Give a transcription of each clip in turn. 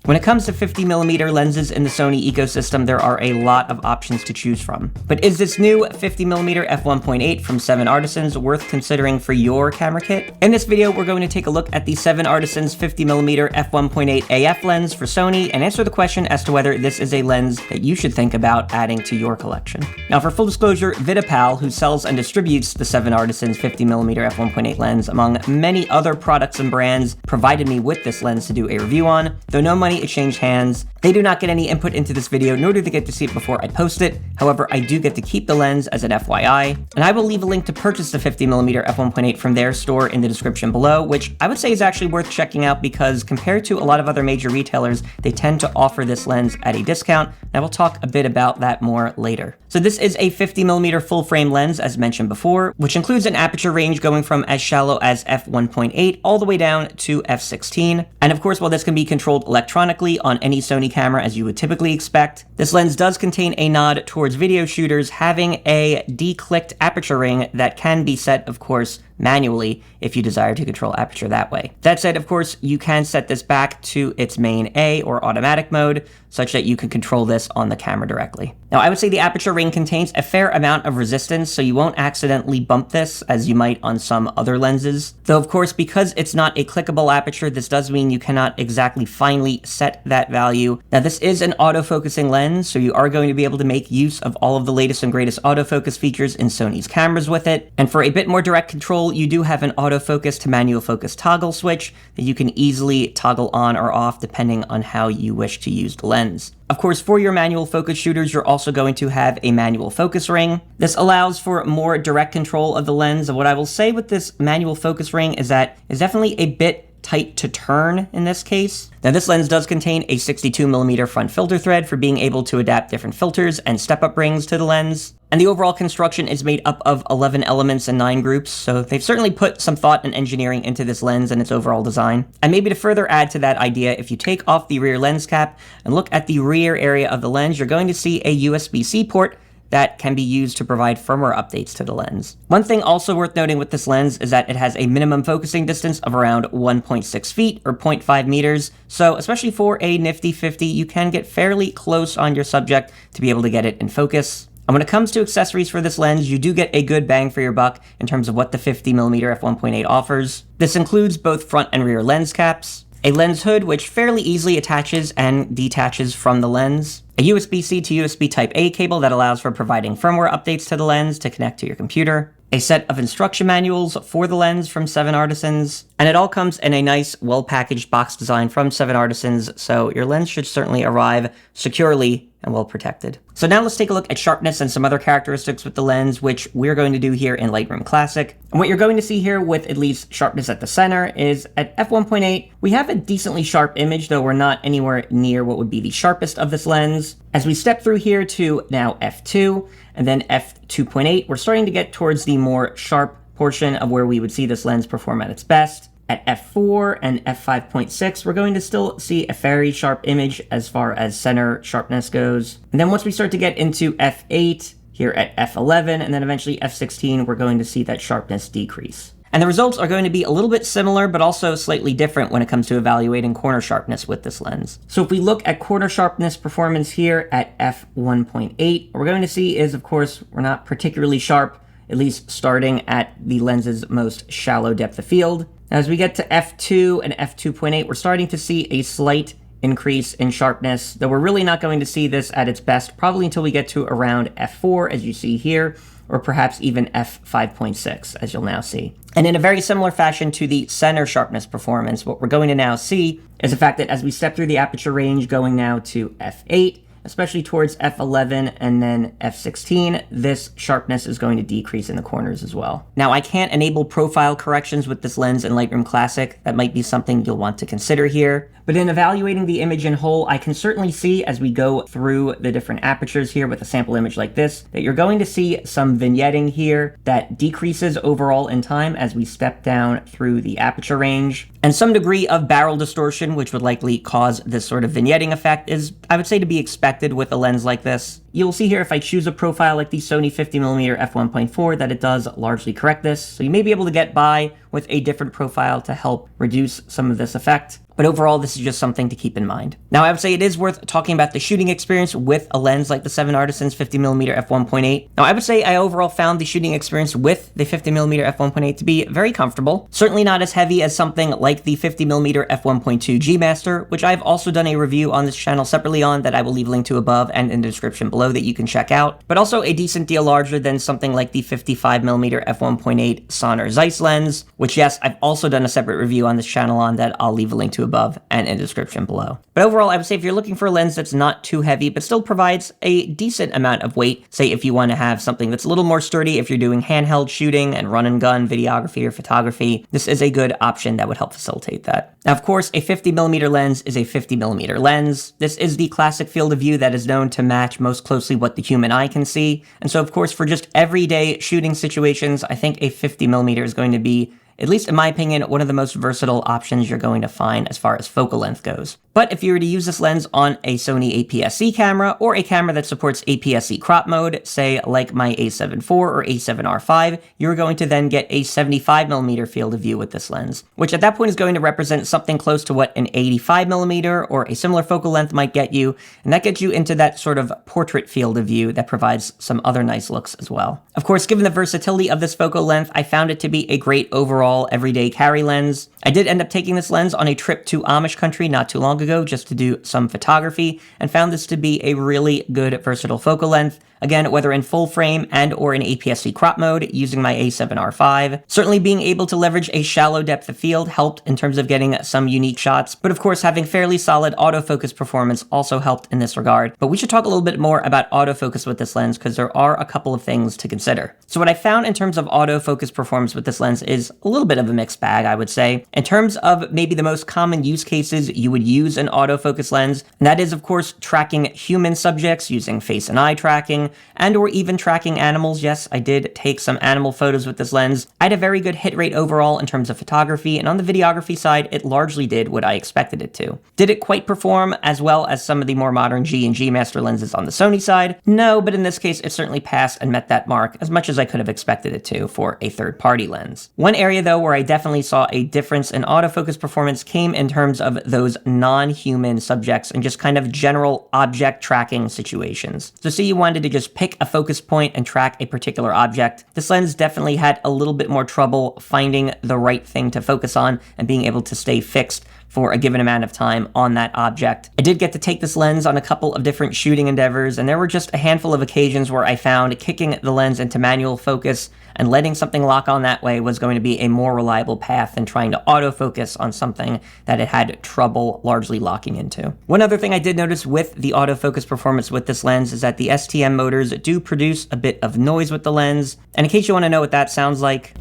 When it comes to 50mm lenses in the Sony ecosystem, there are a lot of options to choose from. But is this new 50mm f1.8 from 7Artisans worth considering for your camera kit? In this video, we're going to take a look at the 7Artisans 50mm f1.8 AF lens for Sony and answer the question as to whether this is a lens that you should think about adding to your collection. Now, for full disclosure, VidaPal, who sells and distributes the 7Artisans 50mm f1.8 lens among many other products and brands, provided me with this lens to do a review on. Though no money exchanged hands, they do not get any input into this video, nor do they get to see it before I post it. However, I do get to keep the lens as an FYI, and I will leave a link to purchase the 50mm f1.8 from their store in the description below, which I would say is actually worth checking out because compared to a lot of other major retailers, they tend to offer this lens at a discount, and I will talk a bit about that more later. So this is a 50mm full frame lens, as mentioned before, which includes an aperture range going from as shallow as f1.8 all the way down to f16. And of course, while this can be controlled electronically on any Sony camera as you would typically expect, this lens does contain a nod towards video shooters having a declicked aperture ring that can be set, of course, manually if you desire to control aperture that way. That said, of course, you can set this back to its main A or automatic mode such that you can control this on the camera directly. Now, I would say the aperture ring contains a fair amount of resistance, so you won't accidentally bump this as you might on some other lenses. Though, of course, because it's not a clickable aperture, this does mean you cannot exactly finely set that value. Now, this is an autofocusing lens, so you are going to be able to make use of all of the latest and greatest autofocus features in Sony's cameras with it. And for a bit more direct control, you do have an autofocus to manual focus toggle switch that you can easily toggle on or off depending on how you wish to use the lens. Of course, for your manual focus shooters, you're also going to have a manual focus ring. This allows for more direct control of the lens. And what I will say with this manual focus ring is that it's definitely a bit tight to turn in this case. Now, this lens does contain a 62mm front filter thread for being able to adapt different filters and step-up rings to the lens. And the overall construction is made up of 11 elements and 9 groups, so they've certainly put some thought and engineering into this lens and its overall design. And maybe to further add to that idea, if you take off the rear lens cap and look at the rear area of the lens, you're going to see a USB-C port that can be used to provide firmware updates to the lens. One thing also worth noting with this lens is that it has a minimum focusing distance of around 1.6 feet or 0.5 meters, so especially for a nifty 50, you can get fairly close on your subject to be able to get it in focus. And when it comes to accessories for this lens, you do get a good bang for your buck in terms of what the 50mm f1.8 offers. This includes both front and rear lens caps, a lens hood which fairly easily attaches and detaches from the lens, a USB-C to USB Type-A cable that allows for providing firmware updates to the lens to connect to your computer, a set of instruction manuals for the lens from 7Artisans, and it all comes in a nice, well-packaged box design from 7Artisans, so your lens should certainly arrive securely and well protected. So now let's take a look at sharpness and some other characteristics with the lens, which we're going to do here in Lightroom Classic. And what you're going to see here with at least sharpness at the center is at f1.8, we have a decently sharp image, though we're not anywhere near what would be the sharpest of this lens. As we step through here to now f2 and then f2.8, we're starting to get towards the more sharp portion of where we would see this lens perform at its best. At f4 and f5.6, we're going to still see a very sharp image as far as center sharpness goes. And then once we start to get into f8, here at f11, and then eventually f16, we're going to see that sharpness decrease. And the results are going to be a little bit similar, but also slightly different when it comes to evaluating corner sharpness with this lens. So if we look at corner sharpness performance here at f1.8, what we're going to see is, of course, we're not particularly sharp, at least starting at the lens's most shallow depth of field. As we get to f2 and f2.8, we're starting to see a slight increase in sharpness, though we're really not going to see this at its best probably until we get to around f4, as you see here, or perhaps even f5.6, as you'll now see. And in a very similar fashion to the center sharpness performance, what we're going to now see is the fact that as we step through the aperture range going now to f8, especially towards f11 and then f16, this sharpness is going to decrease in the corners as well. Now, I can't enable profile corrections with this lens in Lightroom Classic. That might be something you'll want to consider here. But in evaluating the image in whole, I can certainly see as we go through the different apertures here with a sample image like this, that you're going to see some vignetting here that decreases overall in time as we step down through the aperture range. And some degree of barrel distortion, which would likely cause this sort of vignetting effect, is, I would say, to be expected with a lens like this. You'll see here if I choose a profile like the Sony 50mm f1.4 that it does largely correct this, so you may be able to get by with a different profile to help reduce some of this effect. but overall this is just something to keep in mind. Now I would say it is worth talking about the shooting experience with a lens like the 7Artisans 50mm f1.8. Now I would say I overall found the shooting experience with the 50mm f1.8 to be very comfortable. Certainly not as heavy as something like the 50mm f1.2 G Master, which I've also done a review on this channel separately on that I will leave a link to above and in the description below that you can check out, but also a decent deal larger than something like the 55mm f1.8 Sonnar Zeiss lens, which yes, I've also done a separate review on this channel on that I'll leave a link to above and in the description below. But overall, I would say if you're looking for a lens that's not too heavy, but still provides a decent amount of weight, say if you want to have something that's a little more sturdy, if you're doing handheld shooting and run and gun videography or photography, this is a good option that would help facilitate that. Now, of course, a 50mm lens is a 50mm lens. This is the classic field of view that is known to match most closely what the human eye can see. And so, of course, for just everyday shooting situations, I think a 50mm is going to be, at least in my opinion, one of the most versatile options you're going to find as far as focal length goes. But if you were to use this lens on a Sony APS-C camera or a camera that supports APS-C crop mode, say like my A7 IV or A7R5, you're going to then get a 75mm field of view with this lens, which at that point is going to represent something close to what an 85mm or a similar focal length might get you, and that gets you into that sort of portrait field of view that provides some other nice looks as well. Of course, given the versatility of this focal length, I found it to be a great overall everyday carry lens. I did end up taking this lens on a trip to Amish country not too long ago just to do some photography, and found this to be a really good versatile focal length. Again, whether in full frame and or in APS-C crop mode using my A7R5. Certainly being able to leverage a shallow depth of field helped in terms of getting some unique shots, but of course having fairly solid autofocus performance also helped in this regard. But we should talk a little bit more about autofocus with this lens because there are a couple of things to consider. So what I found in terms of autofocus performance with this lens is a little bit of a mixed bag, I would say. In terms of maybe the most common use cases you would use an autofocus lens, and that is of course tracking human subjects using face and eye tracking, and or even tracking animals. Yes, I did take some animal photos with this lens. I had a very good hit rate overall in terms of photography, and on the videography side, it largely did what I expected it to. Did it quite perform as well as some of the more modern G and G Master lenses on the Sony side? No, but in this case, it certainly passed and met that mark as much as I could have expected it to for a third-party lens. One area though where I definitely saw a difference in autofocus performance came in terms of those non-human subjects and just kind of general object tracking situations. So say you wanted to just pick a focus point and track a particular object. This lens definitely had a little bit more trouble finding the right thing to focus on and being able to stay fixed for a given amount of time on that object. I did get to take this lens on a couple of different shooting endeavors, and there were just a handful of occasions where I found kicking the lens into manual focus and letting something lock on that way was going to be a more reliable path than trying to autofocus on something that it had trouble largely locking into. One other thing I did notice with the autofocus performance with this lens is that the STM motors do produce a bit of noise with the lens, and in case you want to know what that sounds like,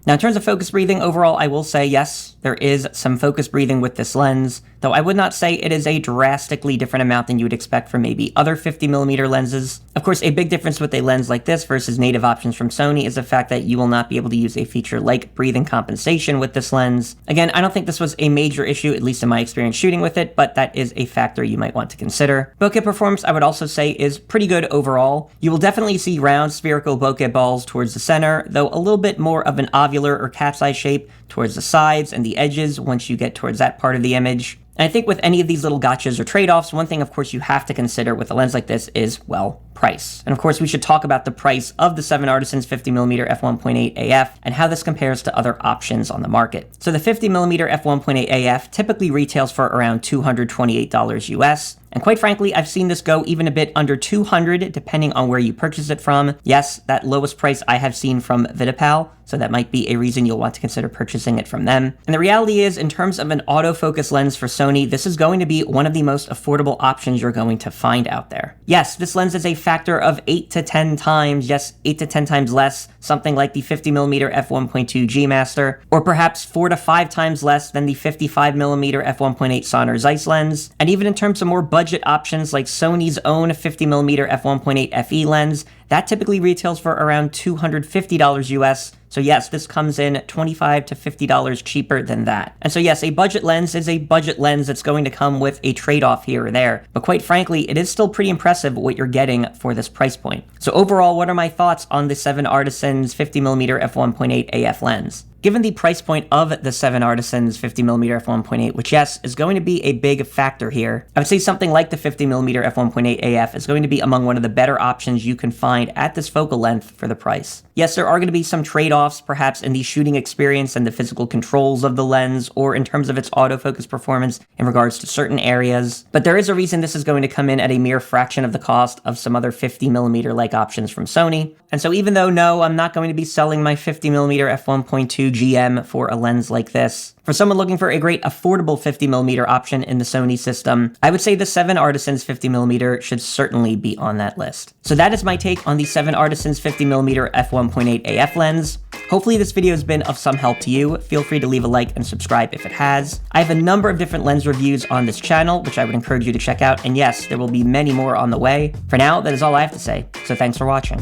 now, in terms of focus breathing, overall, I will say yes, there is some focus breathing with this lens, though I would not say it is a drastically different amount than you would expect from maybe other 50mm lenses. Of course, a big difference with a lens like this versus native options from Sony is the fact that you will not be able to use a feature like breathing compensation with this lens. Again, I don't think this was a major issue, at least in my experience shooting with it, but that is a factor you might want to consider. Bokeh performance, I would also say, is pretty good overall. You will definitely see round spherical bokeh balls towards the center, though a little bit more of an ovular or cat's-eye shape towards the sides and the edges once you get towards that part of the image. And I think with any of these little gotchas or trade-offs, one thing of course you have to consider with a lens like this is, well, price. And of course we should talk about the price of the 7Artisans 50mm f1.8 AF and how this compares to other options on the market. So the 50mm f1.8 AF typically retails for around $228 US. And quite frankly, I've seen this go even a bit under $200 depending on where you purchase it from. Yes, that lowest price I have seen from Vitapal, so that might be a reason you'll want to consider purchasing it from them. And the reality is, in terms of an autofocus lens for Sony, this is going to be one of the most affordable options you're going to find out there. Yes, this lens is a factor of 8 to 10 times, yes, 8 to 10 times less, something like the 50mm f1.2 G Master, or perhaps 4 to 5 times less than the 55mm f1.8 Sonnar Zeiss lens. And even in terms of more budget options like Sony's own 50mm f1.8 FE lens, that typically retails for around $250 US. So yes, this comes in $25 to $50 cheaper than that. And so yes, a budget lens is a budget lens that's going to come with a trade-off here or there. But quite frankly, it is still pretty impressive what you're getting for this price point. So overall, what are my thoughts on the 7Artisans 50mm f1.8 AF lens? Given the price point of the 7Artisans 50mm f1.8, which yes, is going to be a big factor here, I would say something like the 50mm f1.8 AF is going to be among one of the better options you can find at this focal length for the price. Yes, there are going to be some trade-offs, perhaps in the shooting experience and the physical controls of the lens, or in terms of its autofocus performance in regards to certain areas, but there is a reason this is going to come in at a mere fraction of the cost of some other 50mm-like options from Sony. And so even though, no, I'm not going to be selling my 50mm f1.2 GM for a lens like this, for someone looking for a great affordable 50mm option in the Sony system, I would say the 7Artisans 50mm should certainly be on that list. So that is my take on the 7Artisans 50mm f1.8 AF lens. Hopefully this video has been of some help to you. Feel free to leave a like and subscribe if it has. I have a number of different lens reviews on this channel, which I would encourage you to check out, and yes, there will be many more on the way. For now, that is all I have to say, so thanks for watching.